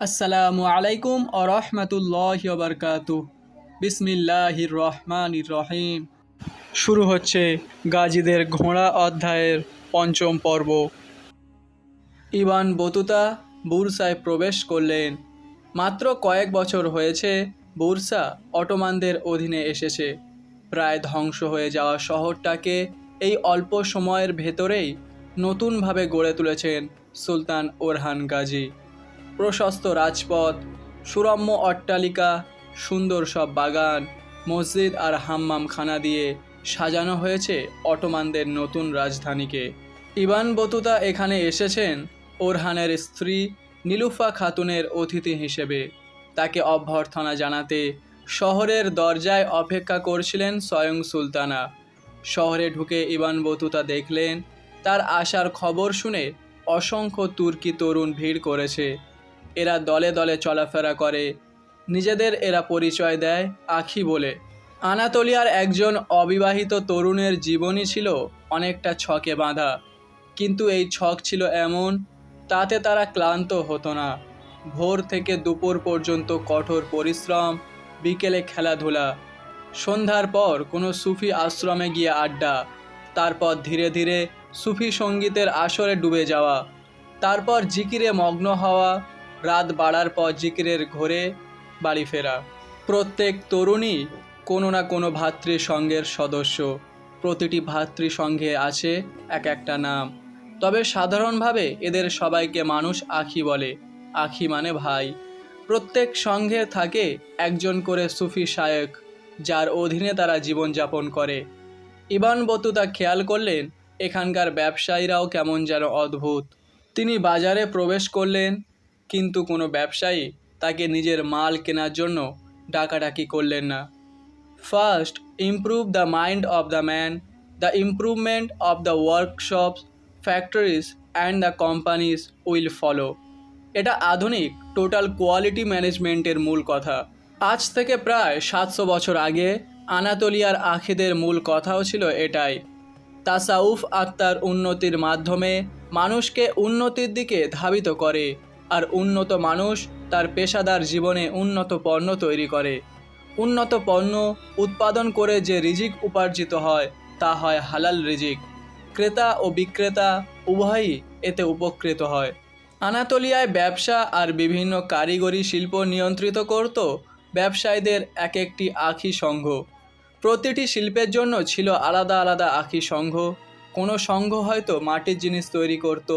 আসসালামু আলাইকুম আ রহমতুল্লাহি ওয়া বারাকাতুহু। বিসমিল্লাহির রহমানির রহিম। শুরু হচ্ছে গাজীদের ঘোড়া অধ্যায়ের পঞ্চম পর্ব। ইবন বতুতা বুরসায় প্রবেশ করলেন। মাত্র কয়েক বছর হয়েছে বুরসা অটোমানদের অধীনে এসেছে। প্রায় ধ্বংস হয়ে যাওয়া শহরটাকে এই অল্প সময়ের ভেতরেই নতুনভাবে গড়ে তুলেছেন সুলতান ওরহান গাজী। প্রশস্ত রাজপথ, সুরম্য অট্টালিকা, সুন্দর সব বাগান, মসজিদ আর হাম্মামখানা দিয়ে সাজানো হয়েছে অটোমানদের নতুন রাজধানীকে। ইবন বতুতা এখানে এসেছেন ওরহানের স্ত্রী নীলুফা খাতুনের অতিথি হিসেবে। তাকে অভ্যর্থনা জানাতে শহরের দরজায় অপেক্ষা করছিলেন স্বয়ং সুলতানা। শহরে ঢুকে ইবন বতুতা দেখলেন তার আসার খবর শুনে অসংখ্য তুর্কি তরুণ ভিড় করেছে। এরা দলে দলে চলাফেরা করে। নিজেদের এরা পরিচয় দেয় আখি বলে। আনাতোলিয়ার একজন অবিবাহিত তরুণের জীবনই ছিল অনেকটা ছকে বাঁধা, কিন্তু এই ছক ছিল এমন, তাতে তারা ক্লান্ত হতো না। ভোর থেকে দুপুর পর্যন্ত কঠোর পরিশ্রম, বিকেলে খেলাধুলা, সন্ধ্যার পর কোনো সুফি আশ্রমে গিয়ে আড্ডা, তারপর ধীরে ধীরে সুফি সঙ্গীতের আসরে ডুবে যাওয়া, তারপর জিকিরে মগ্ন হওয়া, রাত বাড়ার পর জিকিরের ঘোরে বাড়ি ফেরা। প্রত্যেক তরুণী কোনো না কোনো ভাতৃসংঘের সদস্য। প্রতিটি ভাতৃসংঘে আছে এক একটা নাম, তবে সাধারণভাবে এদের সবাইকে মানুষ আখি বলে। আখি মানে ভাই। প্রত্যেক সংঘে থাকে একজন করে সুফি শায়েখ, যার অধীনে তারা জীবনযাপন করে। ইবন বতুতা খেয়াল করলেন এখানকার ব্যবসায়ীরাও কেমন যেন অদ্ভুত। তিনি বাজারে প্রবেশ করলেন, কিন্তু কোনো ব্যবসায়ী তাকে নিজের মাল কেনার জন্য ডাকাডাকি করলেন না। First improve the mind of the man, the improvement of the workshops, factories and the companies will follow. এটা আধুনিক টোটাল কোয়ালিটি ম্যানেজমেন্টের মূল কথা। আজ থেকে প্রায় 700 বছর আগে আনাতোলিয়ার আখিদের মূল কথাও ছিল এটাই। তাসাউফ আত্মার উন্নতির মাধ্যমে মানুষকে উন্নতির দিকে ধাবিত করে, আর উন্নত মানুষ তার পেশাদার জীবনে উন্নত পণ্য তৈরি করে। উন্নত পণ্য উৎপাদন করে যে রিজিক উপার্জিত হয় তা হয় হালাল রিজিক। ক্রেতা ও বিক্রেতা উভয়ই এতে উপকৃত হয়। আনাতোলিয়ায় ব্যবসা আর বিভিন্ন কারিগরি শিল্প নিয়ন্ত্রিত করত ব্যবসায়ীদের এক একটি আখি সংঘ। প্রতিটি শিল্পের জন্য ছিল আলাদা আলাদা আখি সংঘ। কোনো সংঘ হয়তো মাটির জিনিস তৈরি করত,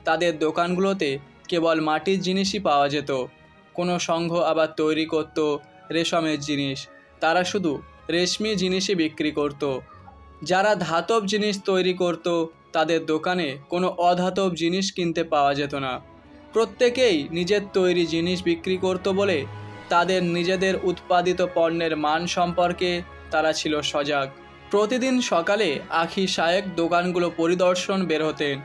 তাদের দোকানগুলোতে কেবল মাটির জিনিসই পাওয়া যেত। কোনো সংঘ আবার তৈরি করত রেশমের জিনিস, তারা শুধু রেশমি জিনিসই বিক্রি করত। যারা ধাতব জিনিস তৈরি করত তাদের দোকানে কোনো অধাতব জিনিস কিনতে পাওয়া যেত না। প্রত্যেকেই নিজের তৈরি জিনিস বিক্রি করত বলে তাদের নিজেদের উৎপাদিত পণ্যের মান সম্পর্কে তারা ছিল সজাগ। প্রতিদিন সকালে আখি শায়েক দোকানগুলো পরিদর্শন বের হতেন।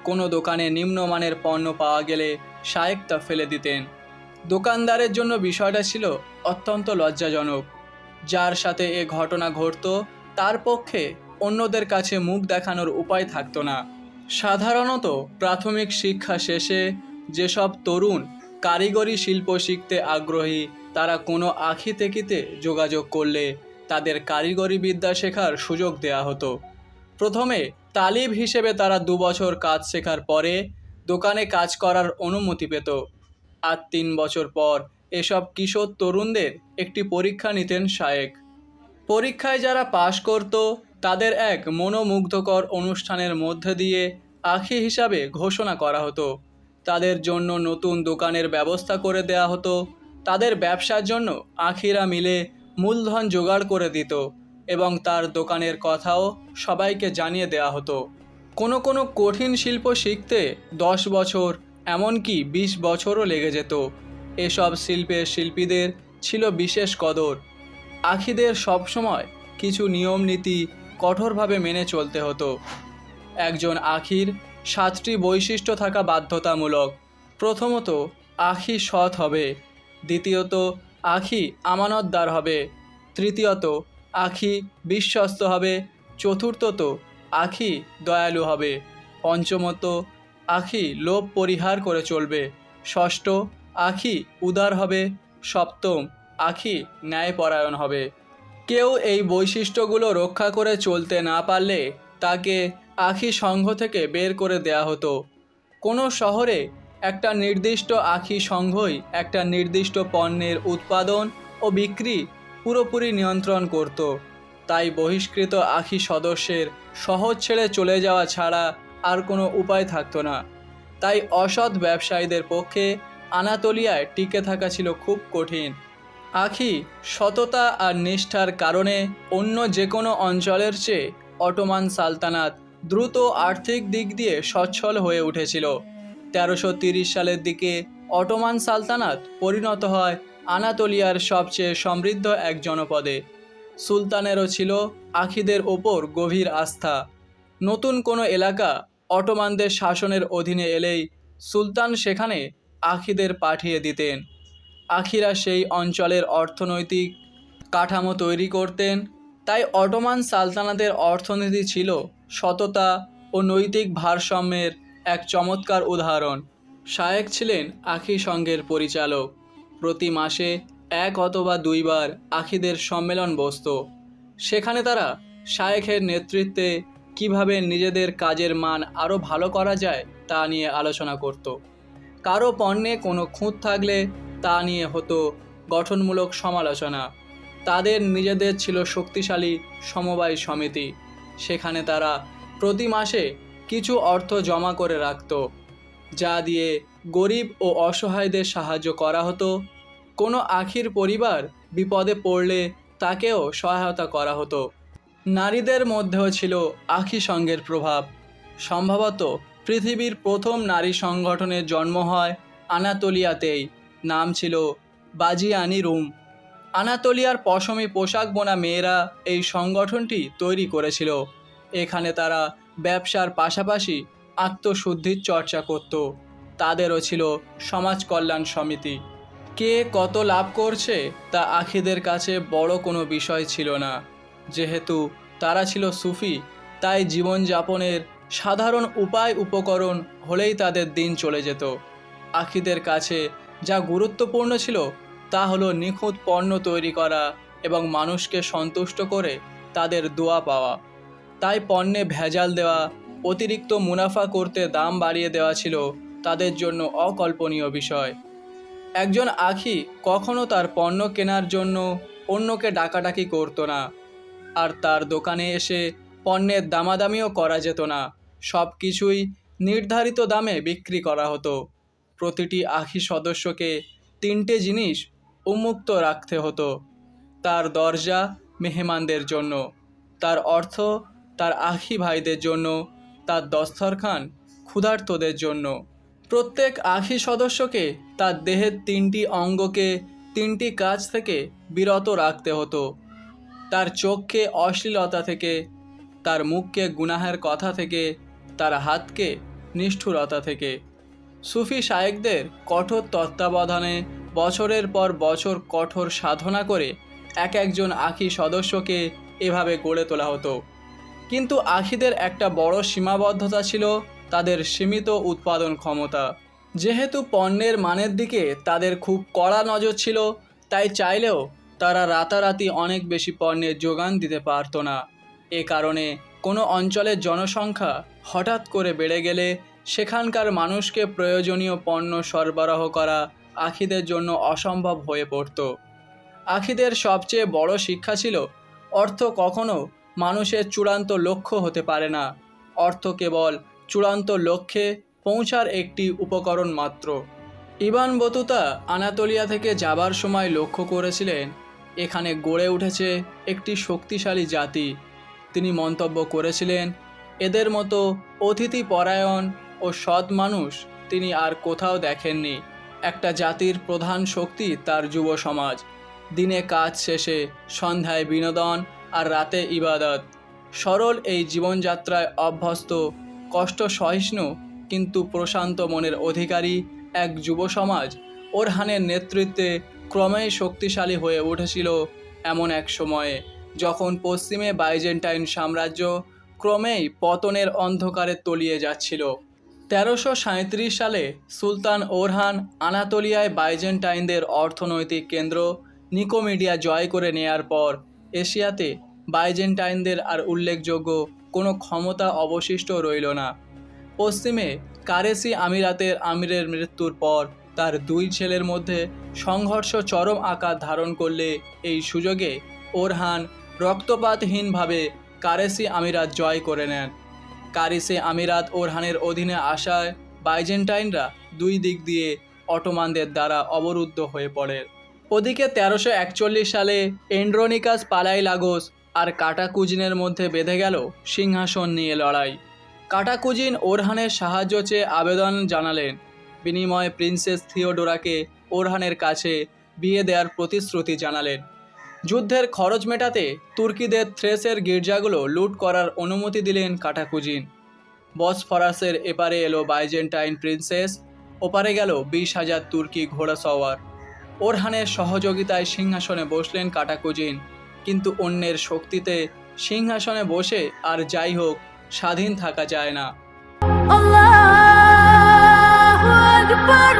কোনো দোকানে নিম্নমানের পণ্য পাওয়া গেলে শায়েক তা ফেলে দিতেন। দোকানদারের জন্য বিষয়টা ছিল অত্যন্ত লজ্জাজনক। যার সাথে এ ঘটনা ঘটত তার পক্ষে অন্যদের কাছে মুখ দেখানোর উপায় থাকতো না। সাধারণত প্রাথমিক শিক্ষা শেষে যেসব তরুণ কারিগরি শিল্প শিখতে আগ্রহী, তারা কোনো আখি তেকিতে যোগাযোগ করলে তাদের কারিগরি বিদ্যা শেখার সুযোগ দেয়া হতো। প্রথমে তালিব হিসেবে তারা 2 বছর কাজ শেখার পরে দোকানে কাজ করার অনুমতি পেত। আর 3 বছর পর এসব কিশোর তরুণদের একটি পরীক্ষা নিতেন শায়েক। পরীক্ষায় যারা পাশ করত তাদের এক মনোমুগ্ধকর অনুষ্ঠানের মধ্যে দিয়ে আখি হিসাবে ঘোষণা করা হতো। তাদের জন্য নতুন দোকানের ব্যবস্থা করে দেয়া হতো। তাদের ব্যবসার জন্য আখিরা মিলে মূলধন জোগাড় করে দিত এবং তার দোকানের কথাও সবাইকে জানিয়ে দেয়া হতো। কোনো কোনো কঠিন শিল্প শিখতে 10 বছর, এমনকি 20 বছরও লেগে যেত। এসব শিল্পের শিল্পীদের ছিল বিশেষ কদর। আখিদের সবসময় কিছু নিয়ম নীতি কঠোরভাবে মেনে চলতে হতো। একজন আখির 7টি বৈশিষ্ট্য থাকা বাধ্যতামূলক। প্রথমত, আখি সৎ হবে। দ্বিতীয়ত, আখি আমানতদার হবে। তৃতীয়ত, আখি বিশ্বস্ত হবে। চতুর্থত, আখি দয়ালু হবে। পঞ্চমত, আখি লোভ পরিহার করে চলবে। ষষ্ঠ, আখি উদার হবে, সপ্তম আখি ন্যায়পরায়ণ হবে। কেউ এই বৈশিষ্ট্যগুলো রক্ষা করে চলতে না পারলে তাকে আখি সংঘ থেকে বের করে দেয়া হতো। কোনো শহরে একটা নির্দিষ্ট আখি সংঘই একটা নির্দিষ্ট পণ্যের উৎপাদন ও বিক্রি পুরোপুরি নিয়ন্ত্রণ করত। তাই বহিষ্কৃত আখি সদস্যের শহর ছেড়ে চলে যাওয়া ছাড়া আর কোনো উপায় থাকতো না। তাই অসৎ ব্যবসায়ীদের পক্ষে আনাতোলিয়ায় টিকে থাকা ছিল খুব কঠিন। আখি সততা আর নিষ্ঠার কারণে অন্য যে কোনো অঞ্চলের চেয়ে অটোমান সালতানাত দ্রুত আর্থিক দিক দিয়ে সচ্ছল হয়ে উঠেছিল। 1330 সালের দিকে অটোমান সালতানাত পরিণত হয় আনাতোলিয়ার সবচেয়ে সমৃদ্ধ এক জনপদে। সুলতানেরও ছিল আখিদের ওপর গভীর আস্থা। নতুন কোনো এলাকা অটোমানদের শাসনের অধীনে এলেই সুলতান সেখানে আখিদের পাঠিয়ে দিতেন। আখিরা সেই অঞ্চলের অর্থনৈতিক কাঠামো তৈরি করতেন। তাই অটোমান সালতানাতের অর্থনীতি ছিল সততা ও নৈতিক ভারসাম্যের এক চমৎকার উদাহরণ। শায়েক ছিলেন আখি সংঘের পরিচালক। প্রতি মাসে 1 অথবা 2 বার আখিদের সম্মেলন বসত। সেখানে তারা শায়েখের নেতৃত্বে কিভাবে নিজেদের কাজের মান আরও ভালো করা যায় তা নিয়ে আলোচনা করত। কারো পণ্যে কোনো খুঁত থাকলে তা নিয়ে হতো গঠনমূলক সমালোচনা। তাদের নিজেদের ছিল শক্তিশালী সমবায় সমিতি। সেখানে তারা প্রতি মাসে কিছু অর্থ জমা করে রাখত, যা দিয়ে গরিব ও অসহায়দের সাহায্য করা হতো। কোনো আখির পরিবার বিপদে পড়লে তাকেও সহায়তা করা হতো। নারীদের মধ্যেও ছিল আখি সংঘের প্রভাব। সম্ভবত পৃথিবীর প্রথম নারী সংগঠনের জন্ম হয় আনাতোলিয়াতেই। নাম ছিল বাজিয়ানি রুম। আনাতোলিয়ার পশমি পোশাক বোনা মেয়েরা এই সংগঠনটি তৈরি করেছিল। এখানে তারা ব্যবসার পাশাপাশি আত্মশুদ্ধির চর্চা করত। তাদেরও ছিল সমাজ কল্যাণ সমিতি। কে কত লাভ করছে তা আখিদের কাছে বড় কোনো বিষয় ছিল না। যেহেতু তারা ছিল সুফি, তাই জীবনযাপনের সাধারণ উপায় উপকরণ হলেই তাদের দিন চলে যেত। আখিদের কাছে যা গুরুত্বপূর্ণ ছিল তা হলো নিখুঁত পণ্য তৈরি করা এবং মানুষকে সন্তুষ্ট করে তাদের দোয়া পাওয়া। তাই পণ্যে ভেজাল দেওয়া, অতিরিক্ত মুনাফা করতে দাম বাড়িয়ে দেওয়া ছিল তাদের জন্য অকল্পনীয় বিষয়। একজন আখি কখনো তার পণ্য কেনার জন্য অন্যকে ডাকাডাকি করতো না, আর তার দোকানে এসে পণ্যের দামাদামিও করা যেত না। সব কিছুই নির্ধারিত দামে বিক্রি করা হতো। প্রতিটি আখি সদস্যকে 3টে জিনিস উন্মুক্ত রাখতে হতো: তার দরজা মেহমানদের জন্য, তার অর্থ তার আখি ভাইদের জন্য, তার দস্তরখান ক্ষুধার্তদের জন্য। প্রত্যেক আখি সদস্যকে তার দেহের 3টি অঙ্গকে 3টি কাজ থেকে বিরত রাখতে হতো: তার চোখকে অশ্লীলতা থেকে, তার মুখকে গুনাহের কথা থেকে, তার হাতকে নিষ্ঠুরতা থেকে। সুফি শায়েকদের কঠোর তত্ত্বাবধানে বছরের পর বছর কঠোর সাধনা করে একজন আখি সদস্যকে এভাবে গড়ে তোলা হতো। কিন্তু আখিদের একটা বড় সীমাবদ্ধতা ছিল তাদের সীমিত উৎপাদন ক্ষমতা। যেহেতু পণ্যের মানের দিকে তাদের খুব কড়া নজর ছিল, তাই চাইলেও তারা রাতারাতি অনেক বেশি পণ্যের যোগান দিতে পারত না। এ কারণে কোনো অঞ্চলের জনসংখ্যা হঠাৎ করে বেড়ে গেলে সেখানকার মানুষকে প্রয়োজনীয় পণ্য সরবরাহ করা আখিদের জন্য অসম্ভব হয়ে পড়ত। আখিদের সবচেয়ে বড় শিক্ষা ছিল অর্থ কখনো মানুষের চূড়ান্ত লক্ষ্য হতে পারে না। অর্থ কেবল চূড়ান্ত লক্ষ্যে পৌঁছার একটি উপকরণ মাত্র। ইবন বতুতা আনাতোলিয়া থেকে যাবার সময় লক্ষ্য করেছিলেন এখানে গড়ে উঠেছে একটি শক্তিশালী জাতি। তিনি মন্তব্য করেছিলেন, এদের মতো অতিথি পরায়ণ ও সৎ মানুষ তিনি আর কোথাও দেখেননি। একটা জাতির প্রধান শক্তি তার যুব সমাজ। দিনে কাজ শেষে সন্ধ্যায় বিনোদন আর রাতে ইবাদত। সরল এই জীবনযাত্রায় অভ্যস্ত, কষ্ট সহিষ্ণু কিন্তু প্রশান্ত মনের অধিকারী এক যুব সমাজ ওরহানের নেতৃত্বে ক্রমেই শক্তিশালী হয়ে উঠেছিল এমন এক সময়ে যখন পশ্চিমে বাইজেন্টাইন সাম্রাজ্য ক্রমেই পতনের অন্ধকারে তলিয়ে যাচ্ছিল। 1337 সালে সুলতান ওরহান আনাতোলিয়ায় বাইজেন্টাইনদের অর্থনৈতিক কেন্দ্র নিকোমেডিয়া জয় করে নেয়ার পর এশিয়াতে বাইজেন্টাইনদের আর উল্লেখযোগ্য কোনো ক্ষমতা অবশিষ্ট রইল না। পশ্চিমে কারেসি আমিরাতের আমিরের মৃত্যুর পর তার দুই ছেলের মধ্যে সংঘর্ষ চরম আকার ধারণ করলে এই সুযোগে ওরহান রক্তপাতহীনভাবে কারেসি আমিরাত জয় করে নেন। কারিসে আমিরাত ওরহানের অধীনে আসায় বাইজেন্টাইনরা দুই দিক দিয়ে অটোমানদের দ্বারা অবরুদ্ধ হয়ে পড়ে। ওদিকে 1341 সালে এন্ড্রোনিকাস পালাইলাগোস আর কাটাকুজিনের মধ্যে বেঁধে গেল সিংহাসন নিয়ে লড়াই। কাটাকুজিন ওরহানের সাহায্য চেয়ে আবেদন জানালেন, বিনিময়ে প্রিন্সেস থিওডোরাকে ওরহানের কাছে বিয়ে দেওয়ার প্রতিশ্রুতি জানালেন। যুদ্ধের খরচ মেটাতে তুর্কিদের থ্রেসের গির্জাগুলো লুট করার অনুমতি দিলেন কাটাকুজিন। বসফরাসের এপারে এলো বাইজেন্টাইন প্রিন্সেস, ওপারে গেল 20,000 তুর্কি ঘোড়াসওয়ার। ওরহানের সহযোগিতায় সিংহাসনে বসলেন কাটাকুজিন, কিন্তু অন্যের শক্তিতে সিংহাসনে বসে আর যাই হোক স্বাধীন থাকা যায় না। আল্লাহু আকবার।